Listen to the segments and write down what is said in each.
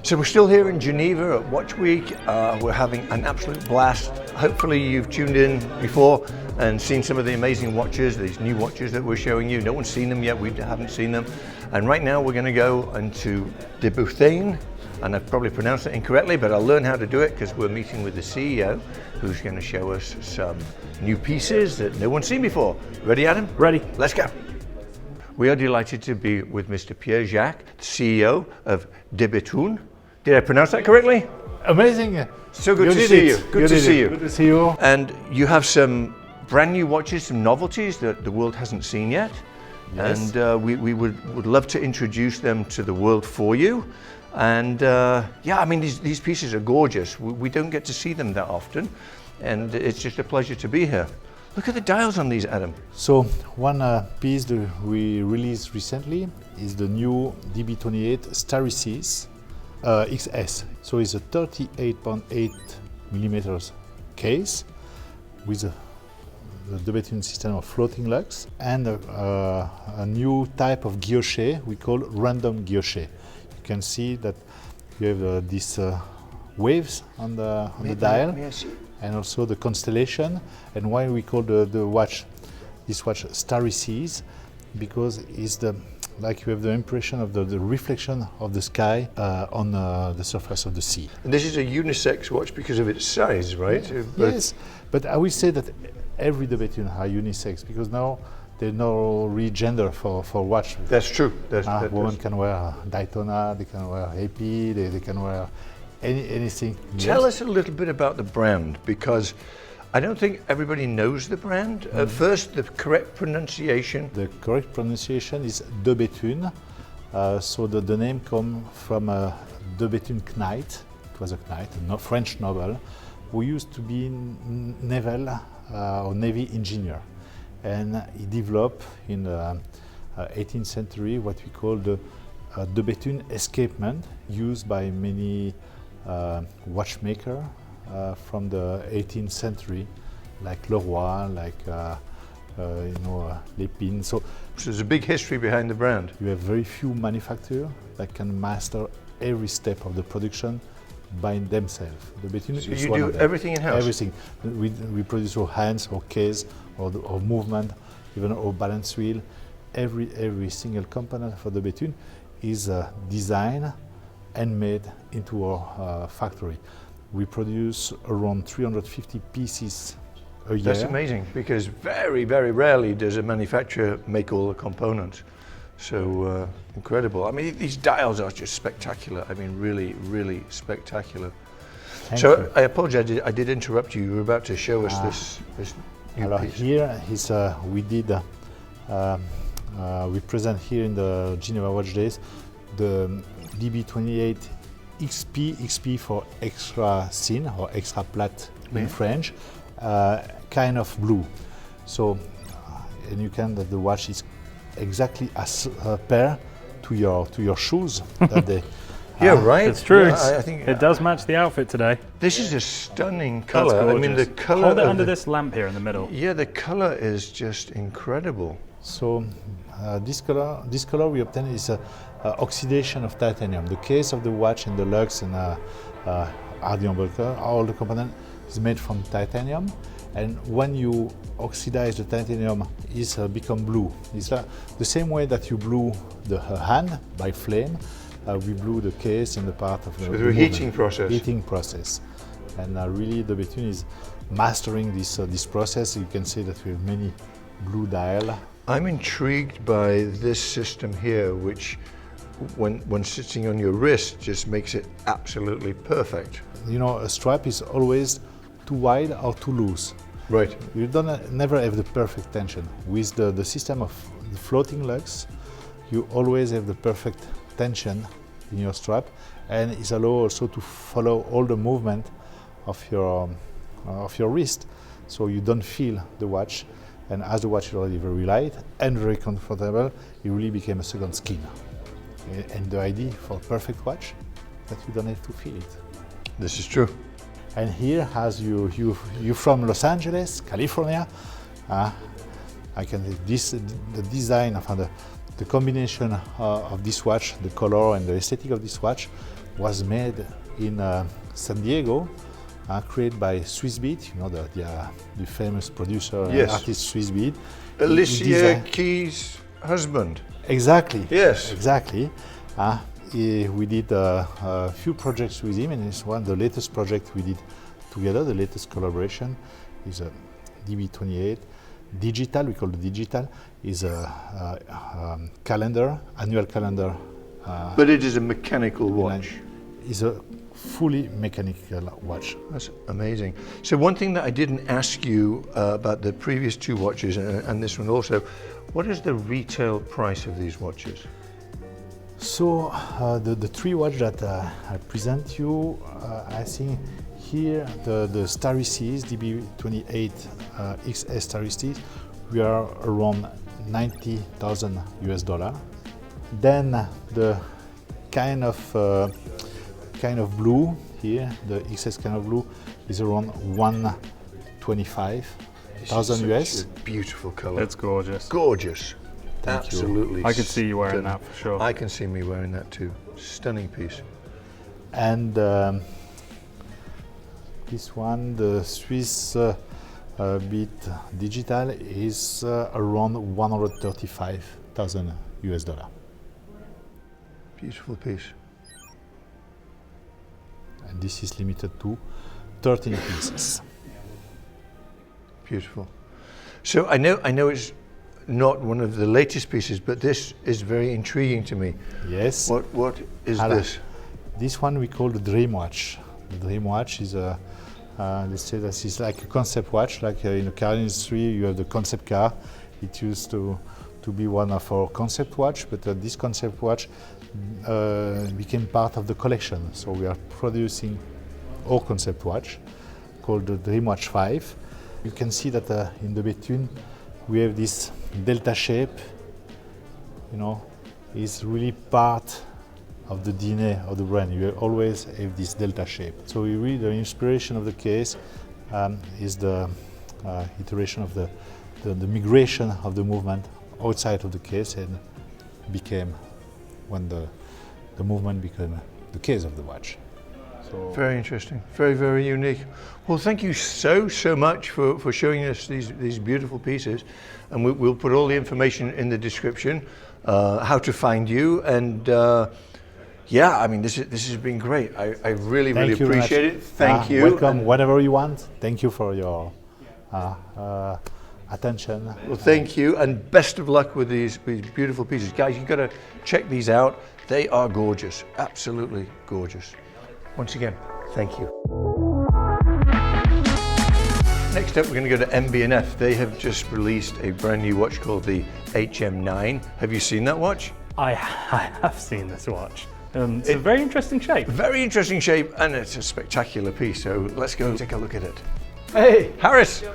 So we're still here in Geneva at Watch Week. We're having an absolute blast. Hopefully you've tuned in before and seen some of the amazing watches, these new watches that we're showing you. No one's seen them yet, we haven't seen them. And right now we're going to go into de Bethune, and I've probably pronounced it incorrectly, but I'll learn how to do it because we're meeting with the CEO who's going to show us some new pieces that no one's seen before. Ready, Adam? Ready. Let's go. We are delighted to be with Mr. Pierre-Jacques, the CEO of de Bethune. Did I pronounce that correctly? Amazing. So good to see you. Good to see you. Good to see you. And you have some brand new watches, some novelties that the world hasn't seen yet. Yes. And we would love to introduce them to the world for you. And yeah, I mean, these pieces are gorgeous. We don't get to see them that often. And it's just a pleasure to be here. Look at the dials on these, Adam. So one piece that we released recently is the new DB28 Starry XS. So it's a 38.8 millimeters case with the Bethune system of floating lugs and a new type of guilloche we call random guilloche. You can see that you have these waves on the dial. And also the constellation, and why we call this watch Starry Seas, because it's like you have the impression of the reflection of the sky on the surface of the sea. And this is a unisex watch because of its size, right? Yes, but I will say that every de Bethune are unisex because now there's no really gender for watch. That's true. Women can wear Daytona, they can wear AP, they can wear anything. Tell us a little bit about the brand, because I don't think everybody knows the brand. First, the correct pronunciation. The correct pronunciation is de Bethune. So the name comes from de Bethune Knight. It was a knight, a French noble, who used to be naval or navy engineer. And he developed in the 18th century what we call the de Bethune escapement, used by many watchmaker from the 18th century, like Leroy, like Lépine. So there's a big history behind the brand. You have very few manufacturers that can master every step of the production by themselves. The Bethune so is you one do of them. everything in house. Everything. We produce our hands, our case, or movement, even our balance wheel. Every single component for the Bethune is designed and made into our factory. We produce around 350 pieces a year. That's amazing, because very, very rarely does a manufacturer make all the components. So incredible. I mean, these dials are just spectacular. I mean, really, really spectacular. Thank you. I apologize, I did interrupt you. You were about to show us this new piece. Here is we present here in the Geneva Watch Days the DB28 XP for extra thin or extra plat in French, kind of blue. So, and you can that the watch is exactly as a pair to your shoes that day. Yeah, right. It's true. Yeah, I think it does match the outfit today. This is a stunning color. I mean, the color. Hold it under this lamp here in the middle. Yeah, the color is just incredible. So this color we obtain is oxidation of titanium. The case of the watch and the lugs and RD umbilical, all the component is made from titanium. And when you oxidize the titanium, it's become blue. It's the same way that you blew the hand by flame. We blew the case and the part of the heating process. Heating process, and really the Bethune is mastering this process. You can see that we have many blue dial. I'm intrigued by this system here, which, when sitting on your wrist, just makes it absolutely perfect. You know, a strap is always too wide or too loose. Right. You never have the perfect tension. With the system of the floating lugs, you always have the perfect tension in your strap, and it allows also to follow all the movement of your wrist, so you don't feel the watch. And as the watch is already very light and very comfortable, it really became a second skin. And the idea for a perfect watch, that you don't have to feel it. This is true. And here, as you from Los Angeles, California, I can the design of the combination of this watch, the color and the aesthetic of this watch, was made in San Diego, created by Swiss Beat, you know, the famous producer and Yes. artist Swiss Beat. Alicia Keys' husband. Exactly. Yes. Exactly. We did a few projects with him, and it's the latest project we did together. The latest collaboration is a DB28 digital. We call it digital. Is a calendar, annual calendar. But it is a mechanical watch. Is a fully mechanical watch. That's amazing. So one thing that I didn't ask you about the previous two watches and this one also, what is the retail price of these watches? So the three watches that I present you, I think here the Starry Series DB28 XS Starry Series, we are around $90,000 US. Then the kind of blue here, the XS kind of blue, is around 125,000 US. A beautiful color. It's gorgeous. Gorgeous. Thank you. Absolutely. I could see you wearing stunning. that for sure. I can see me wearing that too. Stunning piece. And this one, the Swiss Beat Digital, is around 135,000 US. Beautiful piece. And this is limited to 13 pieces. Beautiful. So I know it's not one of the latest pieces, but this is very intriguing to me. Yes. What is Hello. this? This one we call the Dream Watch. The Dream Watch is a, let's say that it's like a concept watch, like in the car industry you have the concept car. It used to be one of our concept watch, but this concept watch became part of the collection. So we are producing our concept watch called the Dream Watch 5. You can see that in the Bethune we have this delta shape, you know, is really part of the DNA of the brand. You always have this delta shape. So we read the inspiration of the case is the iteration of the migration of the movement outside of the case and became when the movement became the case of the watch. So Very interesting. Very, very unique. Well, thank you so much for showing us these beautiful pieces. And we'll put all the information in the description, how to find you. And yeah, I mean, this has been great. I really, really Thank you very appreciate much. it. Thank you. Welcome, whatever you want. Thank you for your attention. Well, thank you, and best of luck with these beautiful pieces. Guys, you've got to check these out. They are gorgeous, absolutely gorgeous. Once again, thank you. Next up, we're going to go to MB&F. They have just released a brand new watch called the HM9. Have you seen that watch? I have seen this watch. It's a very interesting shape. Very interesting shape, and it's a spectacular piece. So let's go take a look at it. Hey, Harris,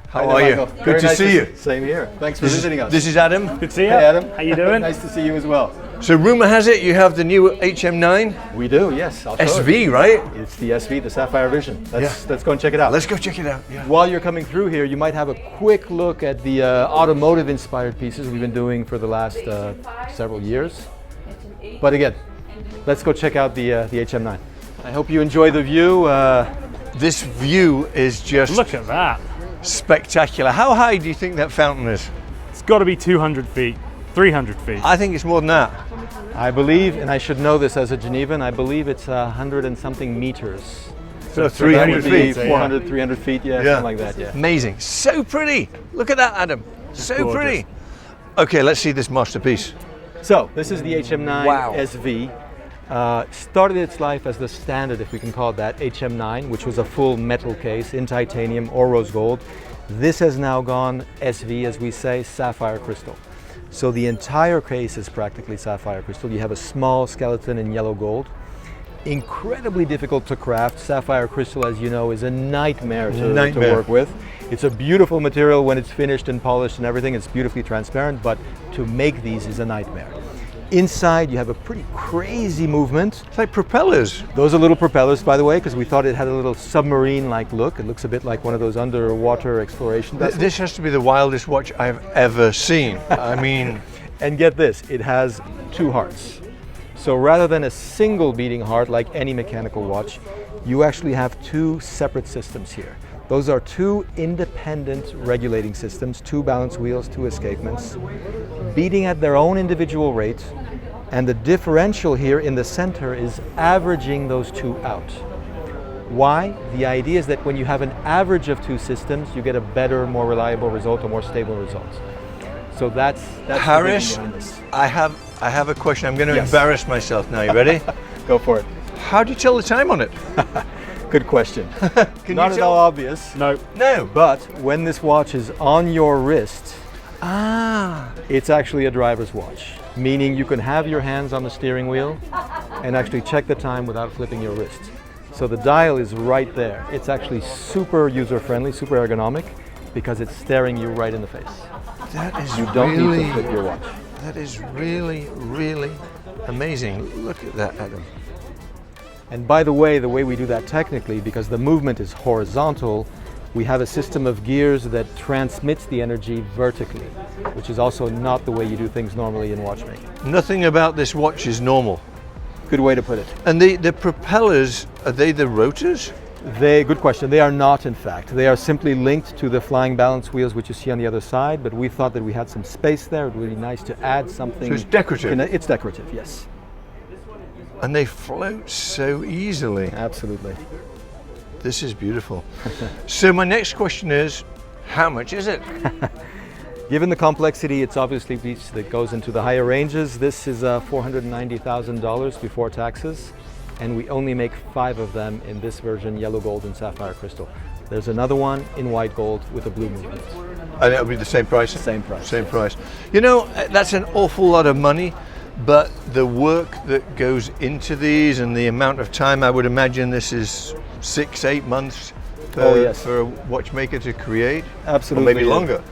how Hi are there, you? Michael. Good Very to nice see you. Same here. Thanks for visiting us. This is Adam. Good to see you. Hey, Adam. How you doing? Nice to see you as well. So rumor has it you have the new HM9 We do, yes. I'll show you. SV, right? It's the SV, the Sapphire Vision. Yeah. Let's go and check it out. Let's go check it out. Yeah. While you're coming through here, you might have a quick look at the automotive-inspired pieces we've been doing for the last several years. But again, let's go check out the HM9. I hope you enjoy the view. This view is just Look at that. spectacular. How high do you think that fountain is? It's got to be 200 feet, 300 feet. I think it's more than that. I believe, and I should know this as a Genevan, I believe it's 100 and something meters. So That 300 would be feet. 400, 300 feet, yeah, something like that, yeah. Amazing. So pretty. Look at that, Adam. So gorgeous. pretty. Okay, let's see this masterpiece. So, this is the HM9 Wow. SV. Started its life as the standard, if we can call it that, HM9, which was a full metal case in titanium or rose gold. This has now gone SV, as we say, sapphire crystal. So the entire case is practically sapphire crystal. You have a small skeleton in yellow gold. Incredibly difficult to craft. Sapphire crystal, as you know, is a nightmare to work with. It's a beautiful material when it's finished and polished and everything. It's beautifully transparent, but to make these is a nightmare. Inside, you have a pretty crazy movement. It's like propellers. Those are little propellers, by the way, because we thought it had a little submarine-like look. It looks a bit like one of those underwater exploration vessels. This has to be the wildest watch I've ever seen. I mean, And get this, it has two hearts. So rather than a single beating heart like any mechanical watch, you actually have two separate systems here. Those are two independent regulating systems, two balance wheels, two escapements, beating at their own individual rate, and the differential here in the center is averaging those two out. Why? The idea is that when you have an average of two systems, you get a better, more reliable result, a more stable result. So that's Harris, the behind this. I have a question. I'm going to Yes. embarrass myself now. You ready? Go for it. How do you tell the time on it? Good question. Can Not you at tell? all obvious. No. No. But when this watch is on your wrist, Ah. it's actually a driver's watch, meaning you can have your hands on the steering wheel and actually check the time without flipping your wrist. So the dial is right there. It's actually super user-friendly, super ergonomic, because it's staring you right in the face. That is You don't really, need to flip your watch. that is really, really amazing. Look at that, Adam. And by the way we do that technically, because the movement is horizontal, we have a system of gears that transmits the energy vertically, which is also not the way you do things normally in watchmaking. Nothing about this watch is normal. Good way to put it. And the propellers, are they the rotors? Good question. They are not, in fact. They are simply linked to the flying balance wheels, which you see on the other side, but we thought that we had some space there. It would be nice to add something. So it's decorative? It's decorative, yes. And they float so easily. Absolutely. This is beautiful. So my next question is, how much is it? Given the complexity, it's obviously a piece that goes into the higher ranges. This is $490,000 before taxes, and we only make 5 of them in this version, yellow gold and sapphire crystal. There's another one in white gold with a blue movement. And it'll be the same price? Same price. Same price. You know, that's an awful lot of money, but the work that goes into these and the amount of time, I would imagine this is 6-8 months for a watchmaker to create. Absolutely. Or maybe longer.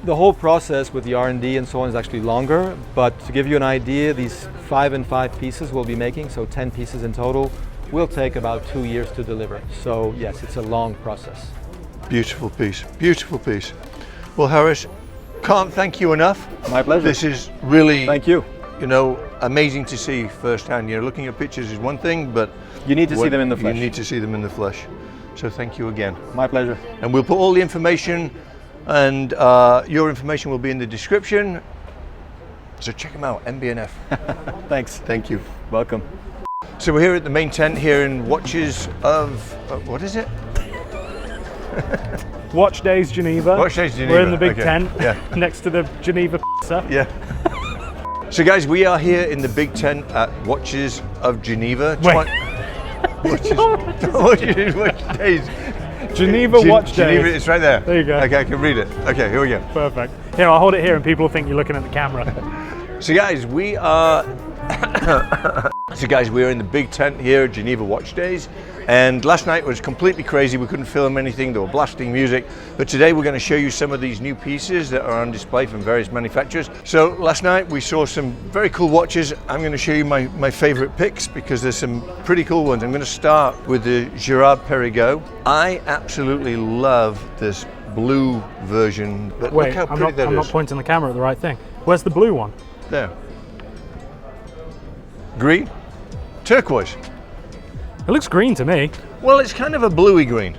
The whole process with the R&D and so on is actually longer, but to give you an idea, these 5 and 5 pieces we'll be making, so 10 pieces in total, will take about 2 years to deliver. So yes, it's a long process. Beautiful piece, beautiful piece. Well, Harris, can't thank you enough. My pleasure. This is really, Thank you. you know, amazing to see firsthand. You know, looking at pictures is one thing, but You need to see them in the flesh. You need to see them in the flesh. So thank you again. My pleasure. And we'll put all the information, and your information will be in the description. So check them out, MB&F. Thanks. Thank you. Welcome. So we're here at the main tent here in Watches of, what is it? Watch Days Geneva. Watch Days Geneva. We're in the big Okay. tent Yeah. next to the Geneva stuff. Yeah. So guys, we are here in the big tent at Watches of Geneva. Wait. Watch Days. Geneva Watch Days. Geneva, it's right there. There you go. Okay, I can read it. Okay, here we go. Perfect. Here, I'll hold it here and people will think you're looking at the camera. So guys, we are we're in the big tent here at Geneva Watch Days, and last night was completely crazy. We couldn't film anything. They were blasting music, but today we're going to show you some of these new pieces that are on display from various manufacturers. So last night we saw some very cool watches. I'm going to show you my favorite picks because there's some pretty cool ones. I'm going to start with the Girard Perregaux. I absolutely love this blue version, but Wait, look how I'm pretty that not is. pointing the camera at the right thing. Where's the blue one? There. Green? Turquoise. It looks green to me. Well, it's kind of a bluey green,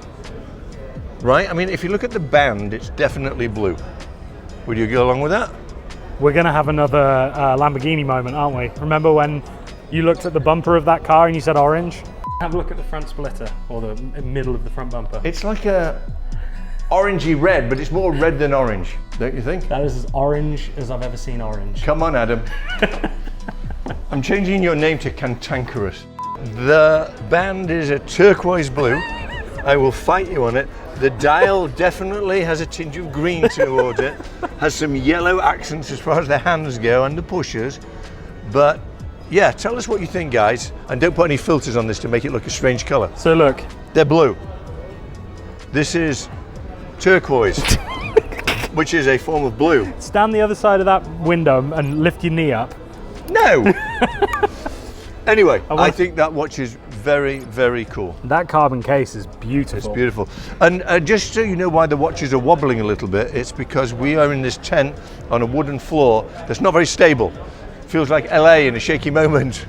right? I mean, if you look at the band, it's definitely blue. Would you go along with that? We're going to have another Lamborghini moment, aren't we? Remember when you looked at the bumper of that car and you said orange? Have a look at the front splitter, or the middle of the front bumper. It's like a orangey red, but it's more red than orange, don't you think? That is as orange as I've ever seen orange. Come on, Adam. I'm changing your name to Cantankerous. The band is a turquoise blue. I will fight you on it. The dial definitely has a tinge of green towards it. Has some yellow accents as far as the hands go and the pushers. But yeah, tell us what you think, guys. And don't put any filters on this to make it look a strange color. So look, They're blue. This is turquoise, which is a form of blue. stand the other side of that window and lift your knee up. No! Anyway, I think that watch is very, very cool. That carbon case is beautiful. It's beautiful. And just so you know why the watches are wobbling a little bit, it's because we are in this tent on a wooden floor that's not very stable. feels like LA in a shaky moment.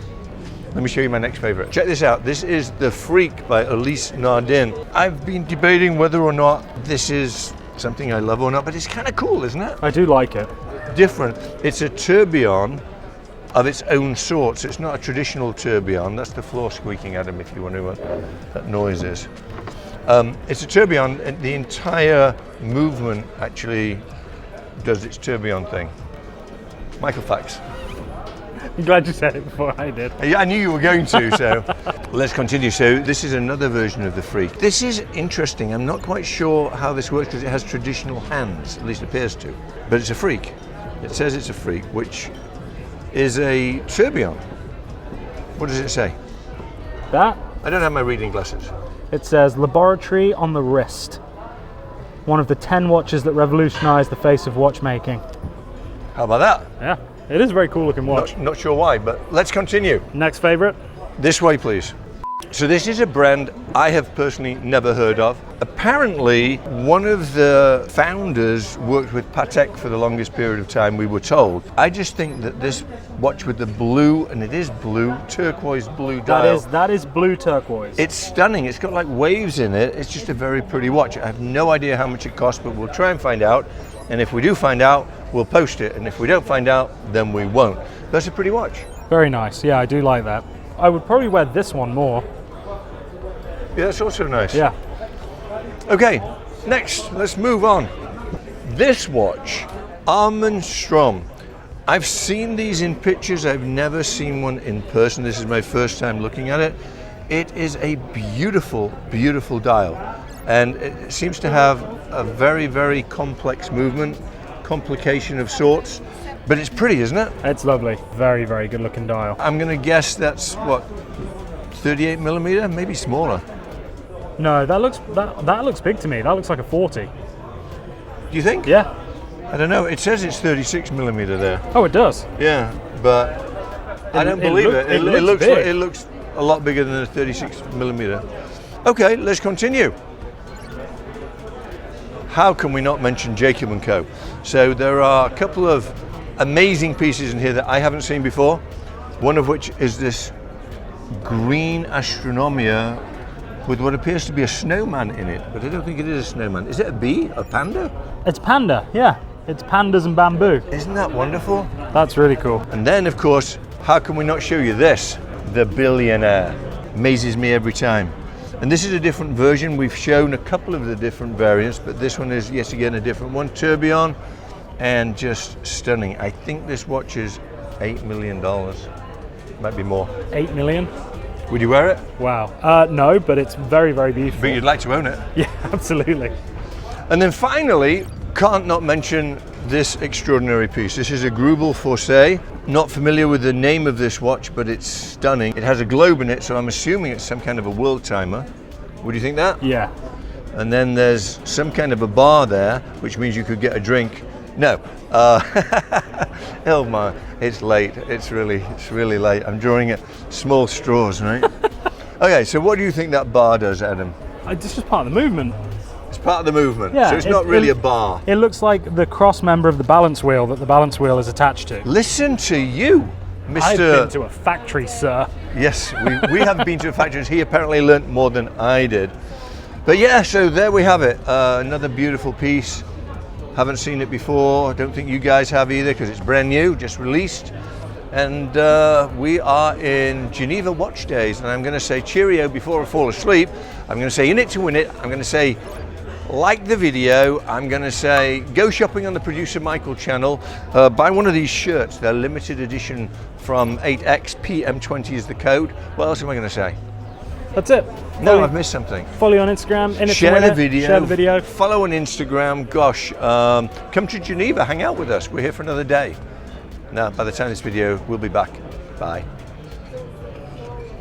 Let me show you my next favorite. Check this out. This is the Freak by Ulysse Nardin. I've been debating whether or not this is something I love or not, but it's kind of cool, isn't it? I do like it. Different. It's a tourbillon of its own sort. So it's not a traditional tourbillon. That's the floor squeaking, Adam, if you wonder what that noise is. It's a tourbillon, and the entire movement actually does its tourbillon thing. Michael Fax. I'm glad you said it before I did. I knew you were going to, so let's continue. So this is another version of the Freak. This is interesting. I'm not quite sure how this works because it has traditional hands, at least it appears to. But it's a Freak. It says it's a Freak, which is a tourbillon. What does it say? That? I don't have my reading glasses. It says laboratory on the wrist. One of the 10 watches that revolutionized the face of watchmaking. How about that? Yeah, it is a very cool looking watch. Not sure why, but let's continue. Next favorite? This way, please. So this is a brand I have personally never heard of. Apparently, one of the founders worked with Patek for the longest period of time, we were told. I just think that this watch with the blue, and it is blue, turquoise blue dial. That is blue turquoise. It's stunning. It's got like waves in it. It's just a very pretty watch. I have no idea how much it costs, but we'll try and find out. And if we do find out, we'll post it. And if we don't find out, then we won't. That's a pretty watch. Very nice. Yeah, I do like that. I would probably wear this one more. Yeah, that's also nice. Yeah. Okay, next, let's move on. This watch, Armin Strom. I've seen these in pictures. I've never seen one in person. This is my first time looking at it. It is a beautiful, beautiful dial. And it seems to have a very, very complex movement, complication of sorts. But it's pretty, isn't it? It's lovely. Very, very good looking dial. I'm going to guess that's, what, 38 millimeter, maybe smaller. No, that looks big to me. That looks like a 40. Do you think? Yeah. I don't know. It says it's 36 millimeter there. Oh, it does. Yeah, but I don't believe it. It looks a lot bigger than a 36 millimeter. Okay, let's continue. How can we not mention Jacob & Co? So there are a couple of amazing pieces in here that I haven't seen before. One of which is this green Astronomia with what appears to be a snowman in it, but I don't think it is a snowman. Is it a bee? A panda? It's panda, yeah. It's pandas and bamboo. Isn't that wonderful? That's really cool. And then, of course, how can we not show you this? The Billionaire. Amazes me every time. And this is a different version. We've shown a couple of the different variants, but this one is yet again a different one. Tourbillon, and just stunning. I think this watch is $8 million. Might be more. 8 million? Would you wear it? Wow. No, but it's very, very beautiful. But you'd like to own it. Yeah, absolutely. And then finally, can't not mention this extraordinary piece. This is a Greubel Forsey. Not familiar with the name of this watch, but it's stunning. It has a globe in it, so I'm assuming it's some kind of a world timer. Would you think that? Yeah. And then there's some kind of a bar there, which means you could get a drink. No. Oh my, it's late. It's really late. I'm drawing at small straws, right? Okay, so what do you think that bar does, Adam? It's just part of the movement. It's part of the movement, yeah, so it's not really a bar. It looks like the cross member of the balance wheel that the balance wheel is attached to. Listen to you, Mr. I've been to a factory, sir. Yes, we have been to a factory. He apparently learnt more than I did. But yeah, so there we have it. Another beautiful piece. Haven't seen it before. Don't think you guys have either because it's brand new, just released. And we are in Geneva Watch Days. And I'm going to say cheerio before I fall asleep. I'm going to say in it to win it. I'm going to say like the video. I'm going to say go shopping on the Producer Michael channel. Buy one of these shirts. They're limited edition from 8X. PM20 is the code. What else am I going to say? That's it. No, I've missed something. Follow you on Instagram. Share the video. Share the video. Follow on Instagram. Gosh, come to Geneva. Hang out with us. We're here for another day. Now, by the time this video, we'll be back. Bye.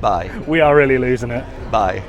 Bye. We are really losing it. Bye.